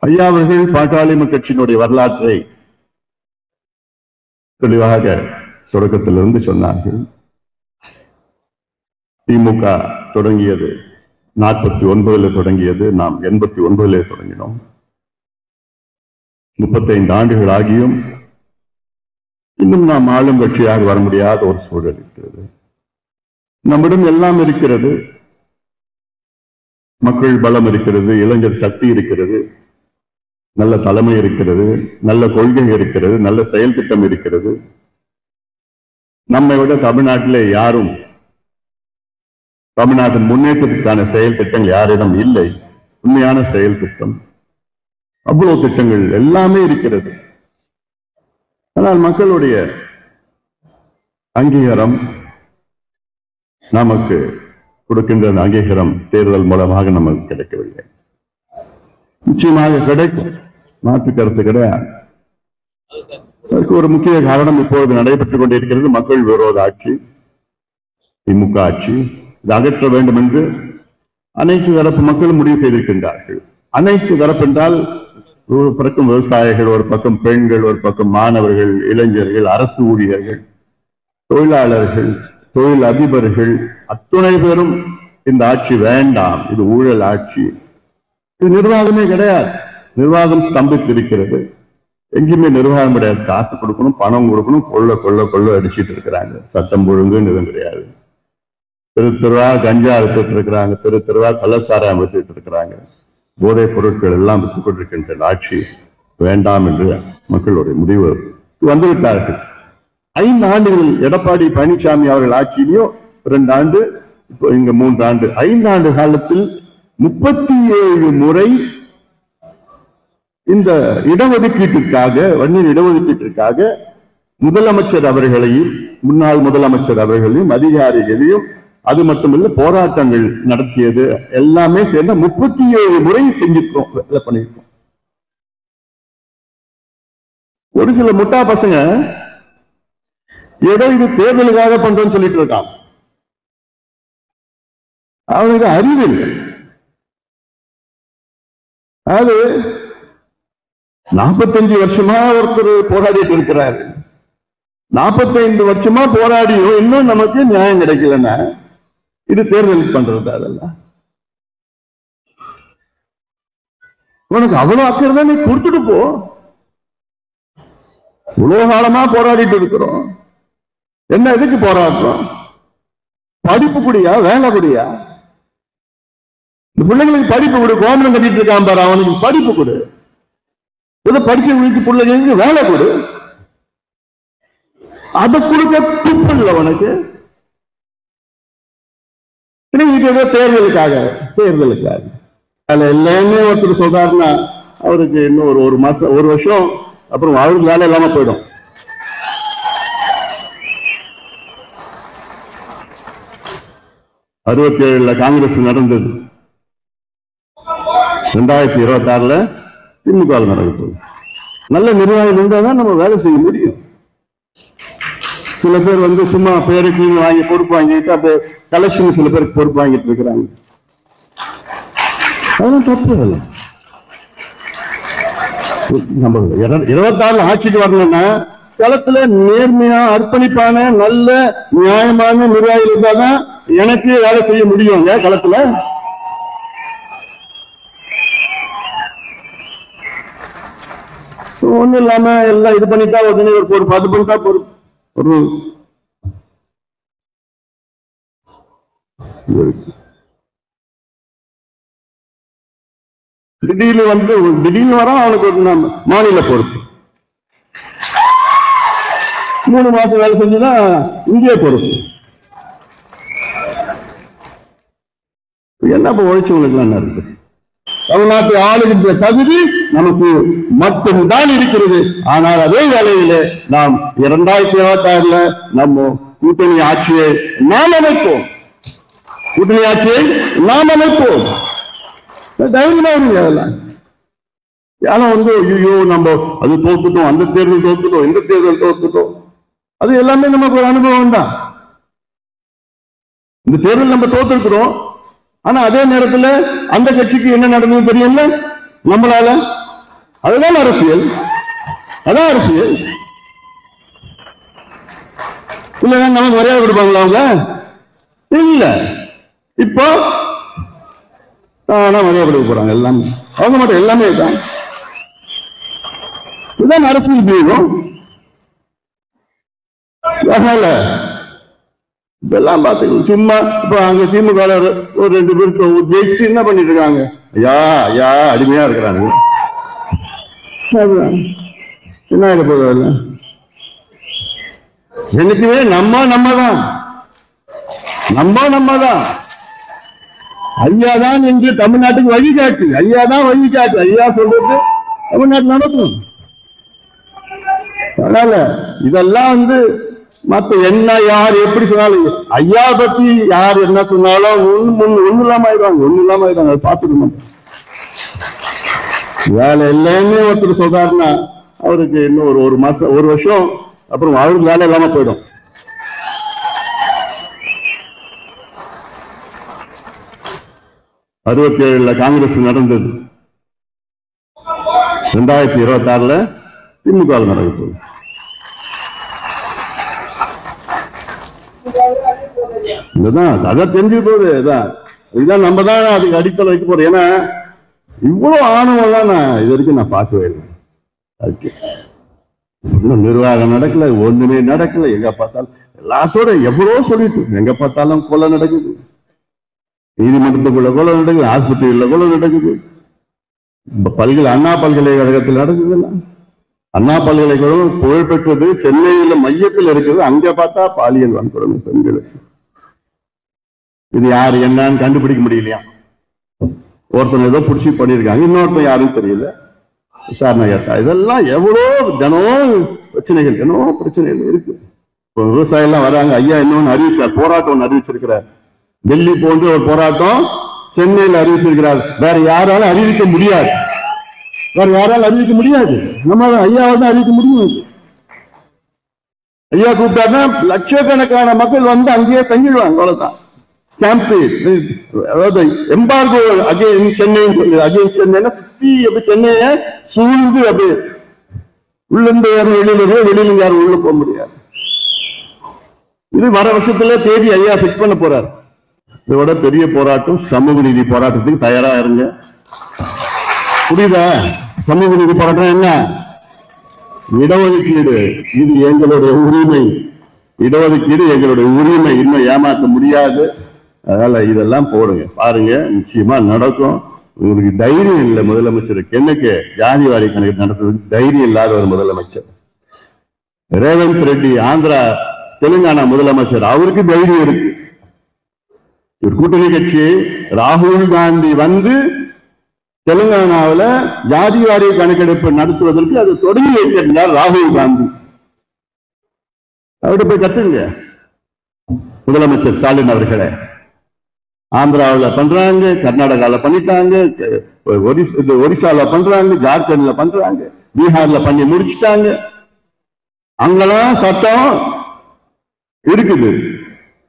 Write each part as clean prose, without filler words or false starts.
ஐயா அவர்கள் பாட்டாளி கட்சியினுடைய வரலாற்றை தெளிவாக தொடக்கத்திலிருந்து சொன்னார்கள். திமுக தொடங்கியது 49 தொடங்கியது, நாம் 89 தொடங்கினோம். 35 ஆண்டுகள் ஆகியும் இன்னும் நாம் ஆளும் கட்சியாக வர முடியாத ஒரு சூழல் இருக்கிறது. நம்மிடம் எல்லாம் இருக்கிறது, மக்கள் பலம் இருக்கிறது, இளைஞர் சக்தி இருக்கிறது, நல்ல தலைமை இருக்கிறது, நல்ல கொள்கை இருக்கிறது, நல்ல செயல் திட்டம் இருக்கிறது. நம்மை விட தமிழ்நாட்டிலே யாரும் தமிழ்நாட்டின் முன்னேற்றத்திற்கான செயல் திட்டங்கள் யாரிடம் இல்லை. உண்மையான செயல் திட்டம், அவ்வளவு திட்டங்கள் எல்லாமே இருக்கிறது. ஆனால் மக்களுடைய அங்கீகாரம், நமக்கு கொடுக்கின்ற அங்கீகாரம் தேர்தல் மூலமாக நமக்கு கிடைக்கவில்லை. நிச்சயமாக கிடைக்கும், மாற்று கருத்து கிடையாது. அதற்கு ஒரு முக்கிய காரணம் இப்பொழுது நடைபெற்றுக் கொண்டிருக்கிறது மக்கள் விரோத ஆட்சி, திமுக ஆட்சி. இது அகற்ற வேண்டும் என்று அனைத்து தரப்பு மக்களும் முடிவு செய்திருக்கின்றார்கள். அனைத்து தரப்பு என்றால் ஒரு பக்கம் விவசாயிகள், ஒரு பக்கம் பெண்கள், ஒரு பக்கம் மாணவர்கள், இளைஞர்கள், அரசு ஊழியர்கள், தொழிலாளர்கள், தொழில் அதிபர்கள், அத்துணை பேரும் இந்த ஆட்சி வேண்டாம், இது ஊழல் ஆட்சி, இது நிர்வாகமே கிடையாது, நிர்வாகம் ஸ்தம்பித்திருக்கிறது, எங்கேயுமே நிர்வாகம் கிடையாது, காசு கொடுக்கணும், பணம் கொடுக்கணும், கொள்ள கொள்ள கொள்ள அடிச்சுட்டு இருக்கிறாங்க, சட்டம் ஒழுங்குன்னு எதுவும் கிடையாது. தெரு தெருவா கஞ்சா வித்துட்டு இருக்கிறாங்க, தெரு தெருவா கள்ளச்சாராயம் வித்துட்டு இருக்கிறாங்க, போதைப் பொருட்கள் எல்லாம் வித்துக் கொண்டிருக்கின்ற ஆட்சி வேண்டாம் என்று மக்களுடைய முடிவு வந்துவிட்டார்கள். 5 ஆண்டுகள் எடப்பாடி பழனிசாமி அவர்கள் ஆட்சியிலையும் 2 ஆண்டு, இப்போ இங்க 3 ஆண்டு, 5 ஆண்டு காலத்தில் 37 முறை இந்த இடஒதுக்கீட்டிற்காக, வன்னியர் இடஒதுக்கீட்டிற்காக முதலமைச்சர் அவர்களையும் முன்னாள் முதலமைச்சர் அவர்களையும் அதிகாரிகளையும், அது மட்டுமல்ல போராட்டங்கள் நடத்தியது எல்லாமே சேர்ந்த 37 முறை செஞ்சிருக்கோம், வேலை பண்ணிருக்கோம். ஒரு சில முட்டா பசங்க ஏதோ இது தேர்தலுக்காக பண்றோம்னு சொல்லிட்டு இருக்கான். அவனுக்கு அறிவு இல்லை. அது 45 வருஷமா ஒருத்தர் போராடிட்டு இருக்கிறாரு. 45 வருஷமா போராடியும் இன்னும் நமக்கு நியாயம் கிடைக்கலன்னா இது தேர்தல் பண்றது. அதெல்லாம் உனக்கு அவ்வளவு அக்கறை தான், நீ கொடுத்துட்டு போ. இவ்வளவு காலமா போராடிட்டு இருக்கிறோம், என்ன எதுக்கு போராடுறோம்? படிப்பு குடியா, வேலை குடியா? இந்த பிள்ளைங்களுக்கு படிப்பு கொடு, கோமரம் கட்டிட்டு இருக்கான் பாரு, அவனுக்கு படிப்பு கொடு. ஏதோ படிச்சு முடிச்சு பிள்ளைங்களுக்கு வேலை கொடு. அதை கொடுக்க துப்பு இல்லை உனக்கு. ஏதோ தேர்தலுக்காக அதுல எல்லாமே ஒருத்தர் சொல்றாருன்னா அவருக்கு இன்னும் ஒரு மாசம், ஒரு வருஷம் அப்புறம் அவருக்கு வேலை இல்லாம போயிடும். '67 காங்கிரஸ் நடந்தது, 2026 திமுக நடக்க போகுது. நல்ல நிர்வாகம் இருந்தாதான் நம்ம வேலை செய்ய முடியும். சில பேர் சும்மா பேருக்கு வாங்கி பொறுப்பு வாங்கிட்டு அப்ப கலெக்ஷன் சில பேருக்கு பொறுப்பு வாங்கிட்டு இருக்கிறாங்க. அதெல்லாம் தப்பு இல்லை. நம்ம 26 ஆட்சிக்கு வரணும்னா களத்துல நேர்மையா, அர்ப்பணிப்பான, நல்ல நியாயமான நிர்வாகி இருந்தாதான் எனக்கு வேலை செய்ய முடியுங்க களத்துல. ஒண்ணு இல்லாம எல்லாம் இது பண்ணிட்டா உடனே ஒரு பொறுப்பு, அது பண்ணிட்டா பொறுப்பு. ஒரு திடீர்னு வர அவனுக்கு ஒரு மாநில பொறுப்பு, 3 மாசம் வேலை செஞ்சுதான் இந்திய பொறுப்பு. என்ன உழைச்சவங்களுக்கு என்ன இருக்கு? தமிழ்நாட்டை ஆளுகின்ற தகுதி நமக்கு மட்டும்தான் இருக்கிறது. ஆனால் அதே வேளையில நாம் 2026 நம்ம கூட்டணி ஆட்சியை நாம் அமைப்போம். கூட்டணி ஆட்சியை நாம் அமைப்போம். தைரியமா இருங்க. அதெல்லாம் யாரும் ஐயோ நம்ம அது தோத்துட்டோம், அந்த தேர்தல் தோத்துட்டோம், இந்த தேர்தல் தோத்துட்டோம், அது எல்லாமே நமக்கு ஒரு அனுபவம் தான். இந்த தேர்தல் நம்ம தோத்துருக்கிறோம். ஆனா அதே நேரத்தில் அந்த கட்சிக்கு என்ன நடந்தது தெரியல, நம்மளால அதுதான் அரசியல், அதான் அரசியல். இல்ல நமக்கு மரியாதை கொடுப்பாங்களா அவங்க? இல்ல. இப்போ மரியாதை கொடுக்க போறாங்க எல்லாமே, அவங்க மட்டும் எல்லாமே தான். இதுதான் அரசியல் பிரிவும். இதெல்லாம் பார்த்துக்கணும். சும்மா இப்ப அங்க திமுக ஒரு 2 பேருக்கு ஜெயிச்சு என்ன பண்ணிட்டு இருக்காங்க? ஐயா ஐயா அடிமையா இருக்கிறாங்க. என்ன ஆக போதில்ல, எனக்குமே நம்மதான் ஐயா தான் என்று தமிழ்நாட்டுக்கு வழிகாட்டு. ஐயா தான் வழிகாட்டு. ஐயா சொல்றது தமிழ்நாட்டு நடக்கும். அதனால இதெல்லாம் மத்த என்ன யார் எப்படி சொன்னாலும், ஐயா பத்தி யார் என்ன சொன்னாலும் ஒண்ணு இல்லாம ஆயிடுவாங்க. அதை பார்த்துக்கணும். வேலை எல்லாமே ஒருத்தர் சொல்றாருன்னா அவருக்கு இன்னும் ஒரு மாசம் 1 வருஷம் அப்புறம் அவருக்கு வேலை இல்லாம போயிடும். '67 காங்கிரஸ் நடந்தது, 2026 திமுக நடக்க போகுது. அதான் தெரிஞ்சு போகுது. இதுதான் நம்ம தான் அதுக்கு அடித்தளம் வைக்க போறோம். ஏன்னா இவ்வளவு ஆணவம்லாம் நான் இது வரைக்கும் நான் பார்க்கவே இல்லை. அதுக்கு இன்னும் நிர்வாகம் நடக்கல, ஒண்ணுமே நடக்கல. எங்க பார்த்தாலும் எல்லாத்தோட எவ்வளவோ சொல்லிட்டு, எங்க பார்த்தாலும் கொலை நடக்குது, நீதிமன்றத்துக்குள்ள கொலை நடக்குது, ஆஸ்பத்திரியில கொலை நடக்குது, அண்ணா பல்கலைக்கழகத்தில் நடக்குது. அண்ணா பல்கலைக்கழகம் புகழ்பெற்றது சென்னையில மையத்தில் இருக்குது. அங்க பார்த்தா பாலியல் வன்கொடுமை பெண்களுக்கு. இது யாரு என்னன்னு கண்டுபிடிக்க முடியலையா? ஒருத்தன் ஏதோ பிடிச்சி பண்ணியிருக்காங்க, இன்னொருத்தன் யாரும் தெரியல, விசாரணை கேட்டா. இதெல்லாம் எவ்வளவு தினம் பிரச்சனைகள் இருக்கு. இப்போ விவசாயம் எல்லாம் வராங்க. ஐயா இன்னொன்னு அறிவிச்சார், போராட்டம் ஒன்று அறிவிச்சிருக்கிறார். டெல்லி போன்ற ஒரு போராட்டம் சென்னையில் அறிவிச்சிருக்கிறார். வேற யாராலும் அறிவிக்க முடியாது, நம்ம ஐயாவை தான் அறிவிக்க முடியும். ஐயா கூப்பிட்டாருன்னா லட்சக்கணக்கான மக்கள் அங்கேயே தங்கிடுவாங்க. அவ்வளவுதான். அதாவது எம்பார்கோ அகைன் சென்னை சுத்தி அப்படி சென்னைய சூழ்ந்து அப்படியே உள்ள இருந்து யாரும் வெளியில யாரும் உள்ள போக முடியாது. இது வர வருஷத்துல தேதி ஐயா பிக்ஸ் பண்ண போறாரு. இதோட பெரிய போராட்டம், சமூக நீதி போராட்டத்துக்கு தயாரா இருங்க. புரியுதா? சமூக நீதி போராட்டம் என்ன? இடஒதுக்கீடு, இது எங்களுடைய உரிமை. இடஒதுக்கீடு எங்களுடைய உரிமை, இன்னும் ஏமாற்ற முடியாது. அதனால இதெல்லாம் போடுங்க, பாருங்க, நிச்சயமா நடக்கும். உங்களுக்கு தைரியம் இல்லை முதலமைச்சருக்கு. என்னைக்கு ஜாதி வாரி கணக்கு நடத்துறதுக்கு தைரியம் இல்லாத ஒரு முதலமைச்சர். ரேவந்த் ரெட்டி ஆந்திரா தெலுங்கானா முதலமைச்சர், அவருக்கு தைரியம் இருக்கு. ஒரு கூட்டணி கட்சி ராகுல் காந்தி தெலுங்கானாவில் ஜாதி வாரி கணக்கெடுப்பு நடத்துவதற்கு அது தொடங்கி வைக்கிறார் ராகுல் காந்தி. அவர்கிட்ட போய் கத்துங்க முதலமைச்சர் ஸ்டாலின் அவர்களை. ஆந்திராவில் பண்றாங்க, கர்நாடகாவில் பண்ணிட்டாங்க, ஒரிசால பண்றாங்க, ஜார்க்கண்ட்ல பண்றாங்க, பீகார்ல பண்ணி முடிச்சுட்டாங்க. அங்கெல்லாம் சட்டம் இருக்குது.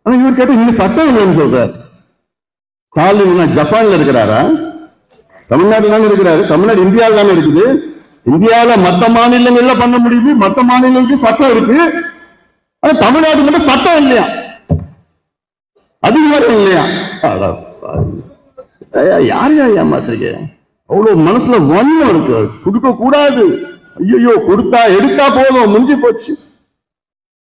ஆனா இவர் கேட்ட இங்க சட்டம் இல்லைன்னு சொல்றாரு. ஸ்டாலின் ஜப்பான்ல இருக்கிறாரா? தமிழ்நாட்டில் தானே இருக்கிறாரு. தமிழ்நாடு இந்தியாவில் தானே இருக்குது. இந்தியாவில் மற்ற மாநிலங்கள்ல பண்ண முடியுது, மற்ற மாநிலங்களுக்கு சட்டம் இருக்கு. ஆனா தமிழ்நாடு மட்டும் சட்டம் இல்லையா, அதிகாரம் இல்லையா? யார் ஏமாத்துறீங்க? அவ்வளவு மனசுல வன்மம் இருக்கு. கொடுக்க கூடாது. ஐயோ கொடுத்தா எடுத்தா போதும், முடிஞ்சு போச்சு.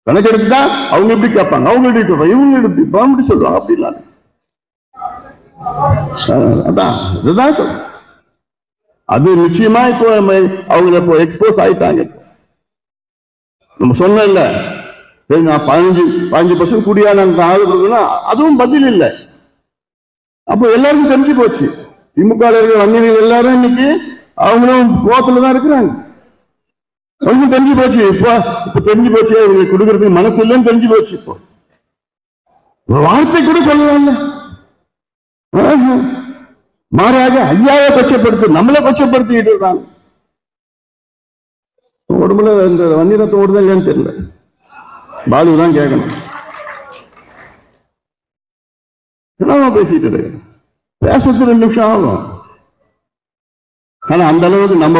கணக்கு எடுத்துட்டா அவங்க எப்படி கேட்பாங்க, அவங்க எப்படி கேட்பாங்க, இவங்க எப்படி சொல்லுவாங்க. அப்படிலாம் அதான் இதுதான் சொல்ல. அது நிச்சயமா இப்போ அவங்க இப்போ எக்ஸ்போஸ் ஆயிட்டாங்க. நம்ம சொன்ன இல்ல, நான் 15% கூடியா நான் அதுவும் பதில் இல்லை. அப்போ எல்லாருக்கும் தெரிஞ்சு போச்சு. திமுக வன்னியர்கள் எல்லாரும் இன்னைக்கு அவங்களும் கோபத்துல தான் இருக்கிறாங்க. அவங்களுக்கும் தெரிஞ்சு போச்சு. இப்ப தெரிஞ்சு போச்சு, இவங்க கொடுக்கறதுக்கு மனசு இல்லைன்னு தெரிஞ்சு போச்சு. இப்போ ஒரு வார்த்தை கூட சொல்லல. மாறாக ஐயாவை கொச்சப்படுத்தி நம்மளை கொச்சப்படுத்திட்டு இருக்காங்க. உடம்புல இந்த வன்னியரத்தம் ஓடுதா இல்லையான்னு தெரியல. பாலு தான் கேட்கணும். என்ன பேசிட்டு இருக்கு? பேசுறது 2 நிமிஷம் ஆகும். ஆனா அந்த அளவுக்கு நம்ம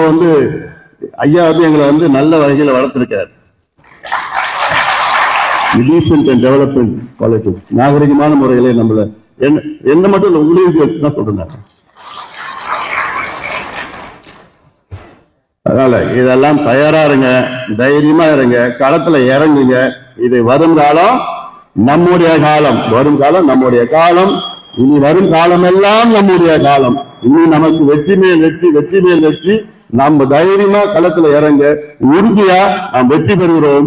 ஐயா எங்களை நல்ல வகையில வளர்த்திருக்காரு. டீசன்ட் அண்ட் டெவலப்மெண்ட் பாலிடிக்ஸ், நாகரிகமான முறையிலே நம்மள என்ன மட்டும் உங்களையும் தான் சொல்றேன். அதனால இதெல்லாம் தயாரா இருங்க, தைரியமா இருங்க, களத்துல இறங்குங்க. இது வரும் காலம் நம்முடைய காலம், வரும் காலம் நம்முடைய காலம், இனி வரும் காலம் எல்லாம் நம்முடைய காலம். இனி நமக்கு வெற்றி மேல் வெற்றி, வெற்றி மேல் வெற்றி. நம்ம தைரியமா களத்துல இறங்க, உறுதியா நாம் வெற்றி பெறுகிறோம்.